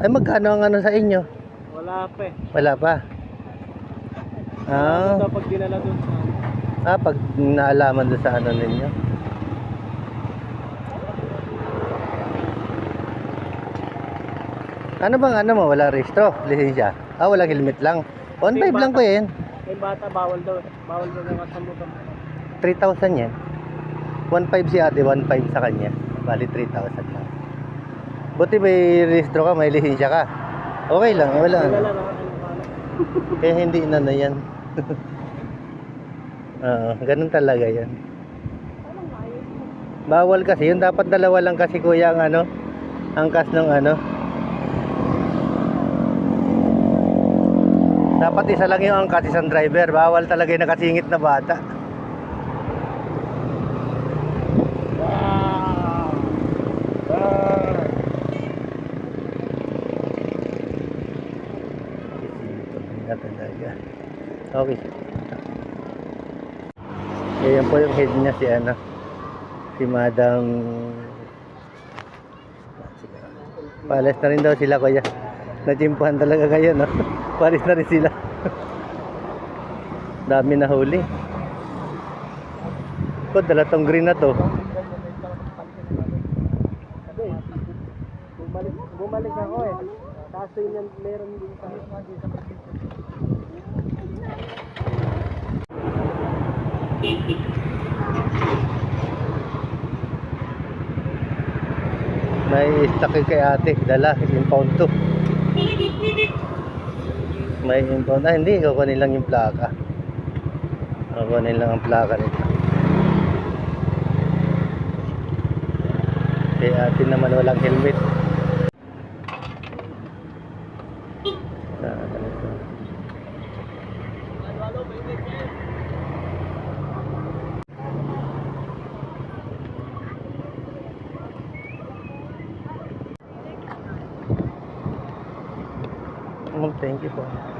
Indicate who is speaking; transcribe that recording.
Speaker 1: Ay, magkano ang ano sa inyo?
Speaker 2: Wala pa eh.
Speaker 1: Wala pa.
Speaker 2: Ano
Speaker 1: Ah,
Speaker 2: daw pag dinala doon sa...
Speaker 1: pag naalaman doon sa ano ninyo. Ano bang ano mo? Wala rehistro, lisensya. Walang helmet lang. 1.5 lang ko yan.
Speaker 2: Yung bata bawal daw. Bawal daw yung kasamutan.
Speaker 1: 3,000 yan. 1.5 si ate, 1.5 sa kanya. Bali 3,000 lang. Buti may rehistro ka, may lisensya ka. Okay lang, wala.
Speaker 2: Wala lang ano.
Speaker 1: Kaya hindi na na yan. Oo, ganun talaga yan. Bawal kasi, yun dapat dalawa lang kasi kuya ang ano, angkas ng ano. Dapat isa lang yung angkas, isang driver. Bawal talaga yung nakasingit na bata. Talaga. Okay. Yan po yung head niya si ano, si Madam. Palis na rin daw sila kuya. Najimpuhan talaga kayo no. Palis na rin sila. Dami na huli. Kung dala tong green na to.
Speaker 2: Bumalik ako eh. Kaso yun meron din sa...
Speaker 1: May stock kay ate, dala, impound to. May impound, hindi, kukunin lang yung plaka. Kukunin lang ang plaka nito. Kay ate naman walang helmet. Thank you po.